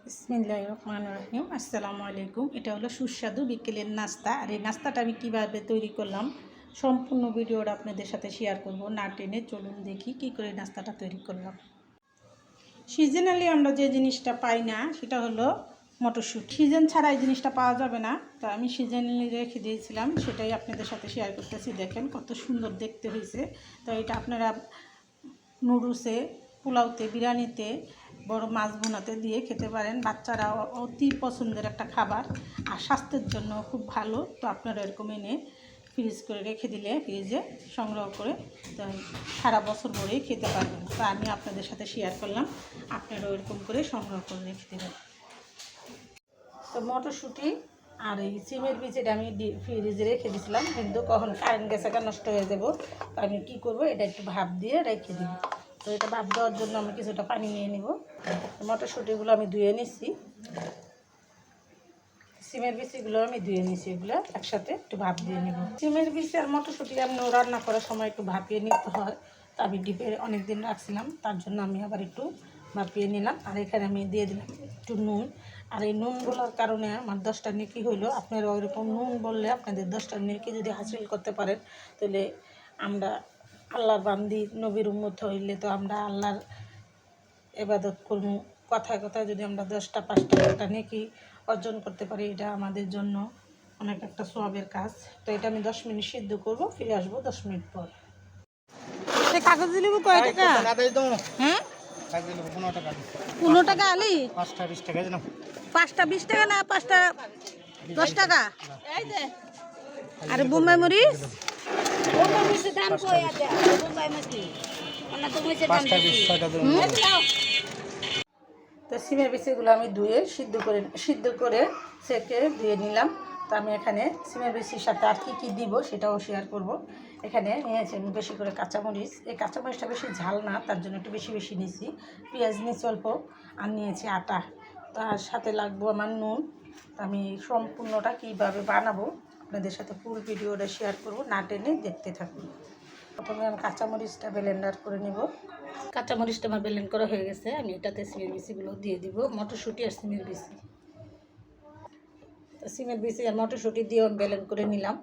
বিসমিল্লাহির রহমানির রহিম। আসসালামু আলাইকুম। এটা হলো সুস্বাদু বিকেলের নাস্তা। আর এই নাস্তাটা আমি কীভাবে তৈরি করলাম সম্পূর্ণ ভিডিওটা আপনাদের সাথে শেয়ার করব। না টেনে চলুন দেখি কী করে নাস্তাটা তৈরি করলাম। সিজনালি আমরা যে জিনিসটা পাই না সেটা হলো মটরশুঁটি। সিজন ছাড়া এই জিনিসটা পাওয়া যাবে না, তো আমি সিজনালি রেখে দিয়েছিলাম, সেটাই আপনাদের সাথে শেয়ার করতেছি। দেখেন কত সুন্দর দেখতে হয়েছে। তো এটা আপনারা নুডলসে, পোলাওতে, বিরিয়ানিতে, বড় মাছ ভুনাতে দিয়ে খেতে পারেন। বাচ্চারা অতি পছন্দের একটা খাবার আর স্বাস্থ্যের জন্য খুব ভালো। তো আপনারা এরকম এনে ফ্রিজ করে রেখে দিলে, ফ্রিজে সংগ্রহ করে তো সারা বছর ভরেই খেতে পারবেন। তো আমি আপনাদের সাথে শেয়ার করলাম, আপনারাও এরকম করে সংগ্রহ করে রেখে দেবেন। তো মটরশুঁটি আর এই সিমের বীজ এটা আমি ফ্রিজে রেখে দিয়েছিলাম, কিন্তু কখন কারেন্ট গেছে নষ্ট হয়ে যাব। তো আমি কী করবো, এটা একটু ভাপ দিয়ে রেখে দিব। তো এটা ভাপ দেওয়ার জন্য আমি কিছুটা পানি নিয়ে নিব। মটরশুঁটিগুলো আমি ধুয়ে নিচ্ছি, সিমের বিচিগুলো আমি ধুয়ে নিচ্ছি, এগুলো একসাথে একটু ভাপ দিয়ে নিব। সিমের বিচি আর মটরশুঁটি আমি রান্না করার সময় একটু ভাপিয়ে নিতে হয়। তো আমি ডিপে অনেক দিন রাখছিলাম, তার জন্য আমি আবার একটু ভাপিয়ে নিলাম। আর এখানে আমি দিয়ে দিলাম একটু নুন। আর এই নুন বলার কারণে আমার 10টা নেকি হইলো। আপনারা ওইরকম নুন বললে আপনাদের 10টা নেকি যদি হাসিল করতে পারেন, তাহলে আমরা আল্লাহর বান্দি, নবীর উম্মত হইলে তো আমরা আল্লাহর ইবাদত করব। কথায় কথায় যদি আমরা 10টা 5টা নেকি অর্জন করতে পারি, এটা আমাদের জন্য অনেক একটা সওয়াবের কাজ। তো এটা আমি 10 মিনিট সিদ্ধ করব, ফিরে আসবো 10 মিনিট পর। কাগজ লেবু কয় টাকা? হ্যাঁ, 15 টাকা আলি, 5টা 20 টাকা না, 5টা 10 টাকা। আর বোম্বাই মরিচ দাম কই আছে? বোম্বাই মরিচ ওনা তো মরিচের দাম বেশি। তো সিমের বিচিগুলো আমি ধুয়ে সিদ্ধ করে সেকে ধুয়ে নিলাম। তো আমি এখানে সিমের বিচির সাথে আর কী দিব সেটাও শেয়ার করব। এখানে নিয়েছি আমি বেশি করে কাঁচামরিচ। এই কাঁচামরিচটা বেশি ঝাল না, তার জন্য একটু বেশি বেশি নিয়েছি। পেঁয়াজ নিয়েছি অল্প, আর নিয়েছি আটা। তার সাথে লাগবো আমার নুন। তো আমি সম্পূর্ণটা কীভাবে বানাবো আপনাদের সাথে ফুল ভিডিওটা শেয়ার করব, না টেনে দেখতে থাকুন। প্রথমে আমি কাঁচামরিচটা ব্লেন্ডার করে নিব। কাঁচামরিচটা আমার ব্লেন্ড করা হয়ে গেছে। আমি এটাতে সিমের বিচিগুলো দিয়ে দিব, মটরশুঁটি আর সিমের বিচি। সিমের বিচি আর মটরশুঁটি দিয়ে আমি ব্লেন্ড করে নিলাম।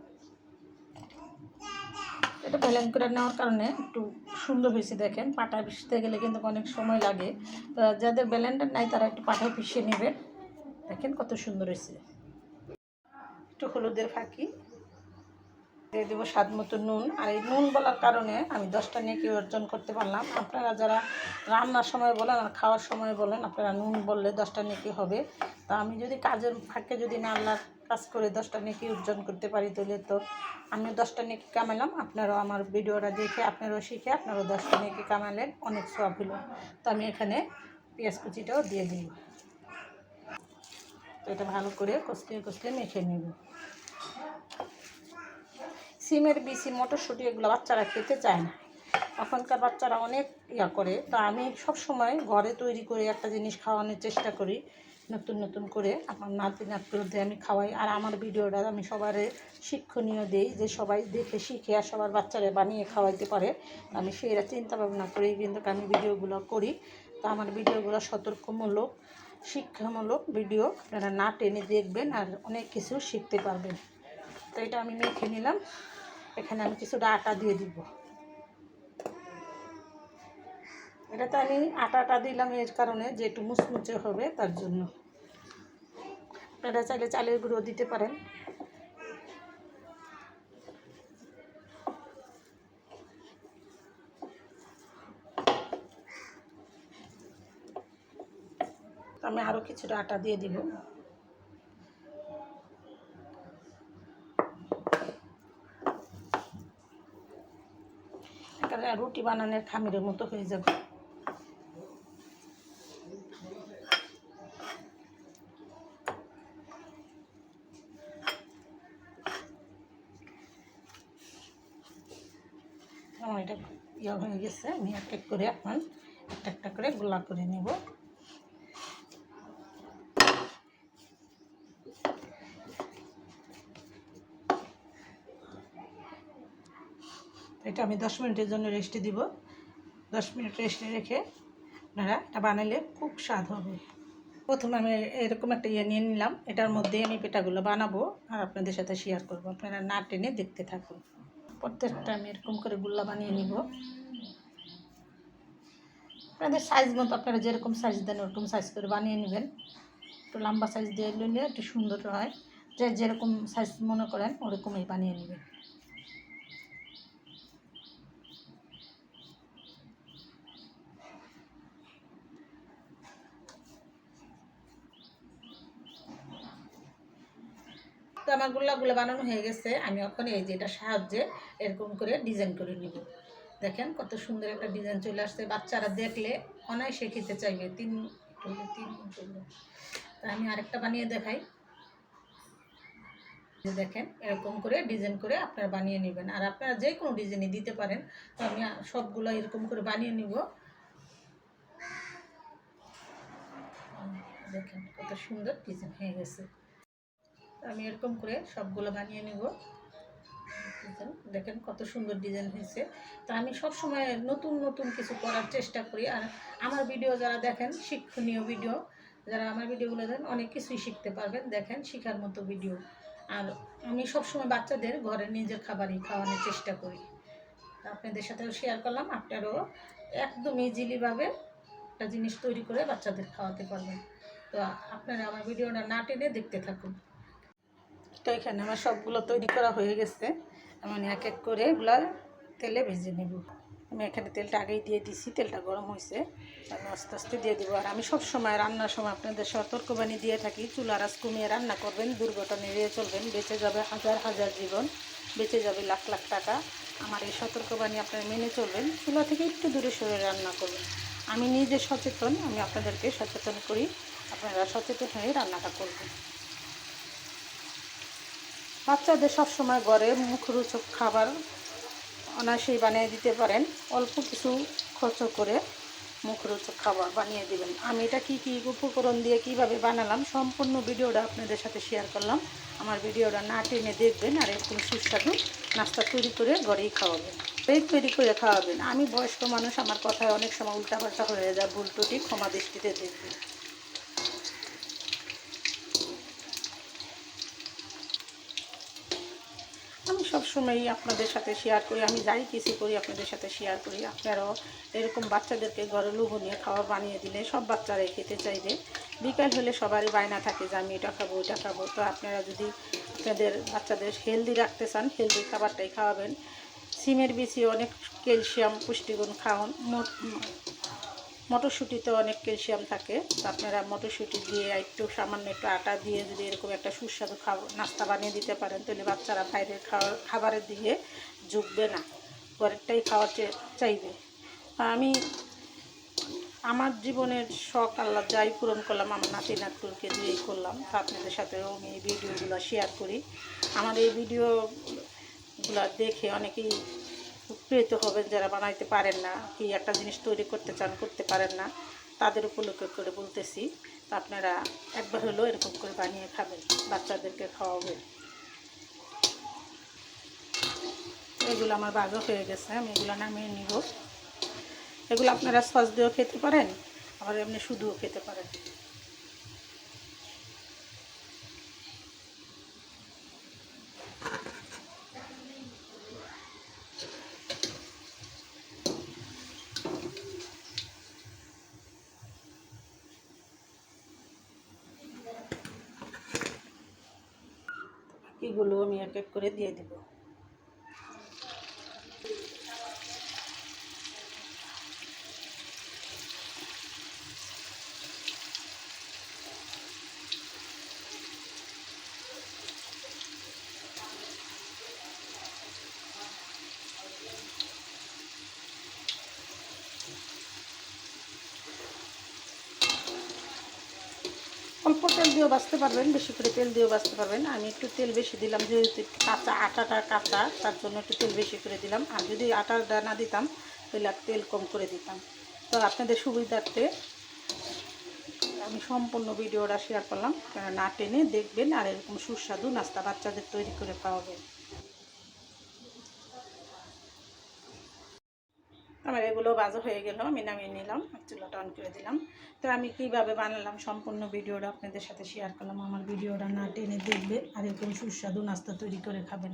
এটা ব্লেন্ড করে নেওয়ার কারণে একটু সুন্দর হয়েছে। দেখেন, পাটায় পিষতে গেলে কিন্তু অনেক সময় লাগে। তো যাদের ব্লেন্ডার নাই তারা একটু পাটায় পিষে নেবে। দেখেন কত সুন্দর হয়েছে। একটু হলুদের ফাঁকি দিয়ে দেবো, স্বাদ মতো নুন। আর এই নুন বলার কারণে আমি 10টা নেকি অর্জন করতে পারলাম। আপনারা যারা রান্নার সময় বলেন আর খাওয়ার সময় বলেন, আপনারা নুন বললে 10টা নেকি হবে। তা আমি যদি কাজের ফাঁকে যদি না আল্লাহর কাজ করে 10টা নেকি অর্জন করতে পারি, তাহলে তো আমি 10টা নেকি কামালাম। আপনারাও আমার ভিডিওটা দেখে আপনারাও শিখে আপনারাও 10টা নেকি কামালেন, অনেক সওয়াব হলো। তো আমি এখানে পেঁয়াজ কুচিটাও দিয়ে দিই। তো এটা ভালো করে কষলে মেখে নেব। সিমের বিচি, মটরশুঁটি এগুলো বাচ্চারা খেতে চায় না। এখনকার বাচ্চারা অনেক করে। তো আমি সব সময় ঘরে তৈরি করে একটা জিনিস খাওয়ানোর চেষ্টা করি, নতুন নতুন করে আমার নাতিদের আমি খাওয়াই। আর আমার ভিডিওটা আমি সবার শিক্ষণীয় দিই, যে সবাই দেখে শিখে আর সবার বাচ্চারা বানিয়ে খাওয়াইতে পারে। আমি সেইটা চিন্তা ভাবনা করেই কিন্তু আমি ভিডিওগুলো করি। তো আমার ভিডিওগুলো সতর্কমূলক, শিক্ষামূলক ভিডিও। আপনারা না টেনে দেখবেন আর অনেক কিছু শিখতে পারবেন। তো এটা আমি মেখে নিলাম। এখানে আমি কিছুটা আটা দিয়ে দিব। এটাতে আমি আটাটা দিলাম এর কারণে যে একটু মুচমুচে হবে, তার জন্য। আপনারা চাইলে চালের গুঁড়ো দিতে পারেন। আমি আরও কিছুটা আটা দিয়ে দিব। এখানে রুটি বানানোর খামিরের মতো হয়ে যাবে। আমার এটা ইয়ে হয়ে গেছে। আমি এক এক করে এখন একটা করে গোলা করে নেব। এটা আমি 10 মিনিটের জন্য রেস্টে দিব। 10 মিনিট রেস্টে রেখে আপনারা এটা বানালে খুব স্বাদ হবে। প্রথমে আমি এরকম একটা নিয়ে নিলাম, এটার মধ্যে আমি পিঠাগুলো বানাবো আর আপনাদের সাথে শেয়ার করবো। আপনারা না টেনে দেখতে থাকুন। প্রত্যেকটা আমি এরকম করে গুল্লা বানিয়ে নিব। আপনাদের সাইজ মতো আপনারা যেরকম সাইজ দেন ওরকম সাইজ করে বানিয়ে নেবেন। একটু লম্বা সাইজ দিয়ে নিলে একটু সুন্দর হয়, যে যেরকম সাইজ মনে করেন ওরকমই বানিয়ে নেবেন। তো আমার গোল্লাগুলো বানানো হয়ে গেছে। আমি এখন এই যে এটার সাহায্যে এরকম করে ডিজাইন করে নিব। দেখেন কত সুন্দর একটা ডিজাইন চলে আসছে। বাচ্চারা দেখলে অনায়াসে খেতে চাইবে। তিন আমি আরেকটা বানিয়ে দেখাই। দেখেন এরকম করে ডিজাইন করে আপনারা বানিয়ে নেবেন, আর আপনারা যে কোনো ডিজাইনই দিতে পারেন। তো আমি সবগুলো এরকম করে বানিয়ে নিব। দেখেন কত সুন্দর ডিজাইন হয়ে গেছে। আমি এরকম করে সবগুলো বানিয়ে নিব। দেখেন কত সুন্দর ডিজাইন হয়েছে। তো আমি সব সময় নতুন নতুন কিছু করার চেষ্টা করি। আর আমার ভিডিও যারা দেখেন, শিক্ষণীয় ভিডিও, যারা আমার ভিডিওগুলো দেন অনেক কিছুই শিখতে পারবেন। দেখেন শেখার মতো ভিডিও। আর আমি সবসময় বাচ্চাদের ঘরে নিজের খাবারই খাওয়ানোর চেষ্টা করি। আপনাদের সাথেও শেয়ার করলাম। আপনারাও একদম ইজিলিভাবে একটা জিনিস তৈরি করে বাচ্চাদের খাওয়াতে পারবেন। তো আপনারা আমার ভিডিওটা না টেনে দেখতে থাকুন। তো এখানে আমার সবগুলো তৈরি করা হয়ে গেছে। আমি এক এক করে এগুলো তেলে ভেজে নেব। আমি এখানে তেলটা আগেই দিয়ে দিছি, তেলটা গরম হয়েছে। আমি আস্তে আস্তে দিয়ে দেবো। আর আমি সব সময় রান্নার সময় আপনাদের সতর্কবাণী দিয়ে থাকি, চুলার আঁচ কমিয়ে রান্না করবেন, দুর্ঘটনা এড়িয়ে চলবেন। বেঁচে যাবে হাজার হাজার জীবন, বেঁচে যাবে লাখ লাখ টাকা। আমার এই সতর্কবাণী আপনারা মেনে চলবেন। চুলা থেকে একটু দূরে সরে রান্না করবেন। আমি নিজে সচেতন, আমি আপনাদেরকে সচেতন করি। আপনারা সচেতন হয়ে রান্নাটা করবেন। বাচ্চাদের সবসময় ঘরে মুখরোচক খাবার অনায়াসেই বানিয়ে দিতে পারেন। অল্প কিছু খরচ করে মুখরোচক খাবার বানিয়ে দেবেন। আমি এটা কী কী উপকরণ দিয়ে কিভাবে বানালাম সম্পূর্ণ ভিডিওটা আপনাদের সাথে শেয়ার করলাম। আমার ভিডিওটা না টেনে দেখবেন। আর এরকম সুস্বাদু নাস্তা তৈরি করে ঘরেই খাওয়াবেন, তৈরি করে খাওয়াবেন। আমি বয়স্ক মানুষ, আমার কথায় অনেক সময় উল্টাপাল্টা হয়ে যায়, ভুল ত্রুটি ক্ষমা দৃষ্টিতে দেখবেন। আমি সবসময়ই আপনাদের সাথে শেয়ার করি। আমি যাই কিছু করি আপনাদের সাথে শেয়ার করি। আপনারাও এরকম বাচ্চাদেরকে ঘরে লোভনীয় খাবার বানিয়ে দিলে সব বাচ্চারাই খেতে চাইবে। বিকাল হলে সবারই বায়না থাকে যে আমি এটা খাবো ওটা খাবো। তো আপনারা যদি আপনাদের বাচ্চাদের হেলদি রাখতে চান, হেলদি খাবারটাই খাওয়াবেন। সিমের বিচি অনেক ক্যালসিয়াম পুষ্টিগুণ খাওয়ান। মটরশুঁটিতে অনেক ক্যালসিয়াম থাকে। তো আপনারা মটরশুঁটি দিয়ে একটু সামান্য একটু আটা দিয়ে যদি এরকম একটা সুস্বাদু নাস্তা বানিয়ে দিতে পারেন, তাহলে বাচ্চারা বাইরের খাবারের দিকে ঝুঁকবে না, ঘরেরটাই খাওয়ার চাইবে। আমি আমার জীবনের শখ আল্লাহ যাই পূরণ করলাম, আমার নাতি নাতকুলকে দিয়েই করলাম। তো আপনাদের সাথেও আমি এই ভিডিওগুলো শেয়ার করি। আমার এই ভিডিওগুলো দেখে অনেকেই উপকৃত হবেন, যারা বানাইতে পারেন না, কি একটা জিনিস তৈরি করতে চান করতে পারেন না, তাদের উপলক্ষ করে বলতেছি। তো আপনারা একবার হলেও এরকম করে বানিয়ে খাবেন, বাচ্চাদেরকে খাওয়াবেন। এগুলো আমার ভাজা হয়ে গেছে, আমি এগুলো নামিয়ে নিব। এগুলো আপনারা সস দিয়েও খেতে পারেন, আবার এমনি শুধুও খেতে পারেন। এগুলো আমি এক এক করে দিয়ে দেব। অল্প তেল দিয়েও বাঁচতে পারবেন, বেশি করে তেল দিয়েও বাঁচতে পারবেন। আমি একটু তেল বেশি দিলাম, যেহেতু কাঁচা আটাটা কাঁচা, তার জন্য একটু তেল বেশি করে দিলাম। আর যদি আটাটা না দিতাম তাহলে আর তেল কম করে দিতাম। তো আপনাদের সুবিধার্থে আমি সম্পূর্ণ ভিডিওটা শেয়ার করলাম। না টেনে দেখবেন আর এরকম সুস্বাদু নাস্তা বাচ্চাদের তৈরি করে খাওয়াবেন। আমার এগুলো ডিমগুলো ভাজা হয়ে গেল, আমি নামিয়ে নিলাম, চুলাটা অন করে দিলাম। তো আমি কীভাবে বানালাম সম্পূর্ণ ভিডিওটা আপনাদের সাথে শেয়ার করলাম। আমার ভিডিওটা না টেনে দেখবেন আর এরকম সুস্বাদু নাস্তা তৈরি করে খাবেন।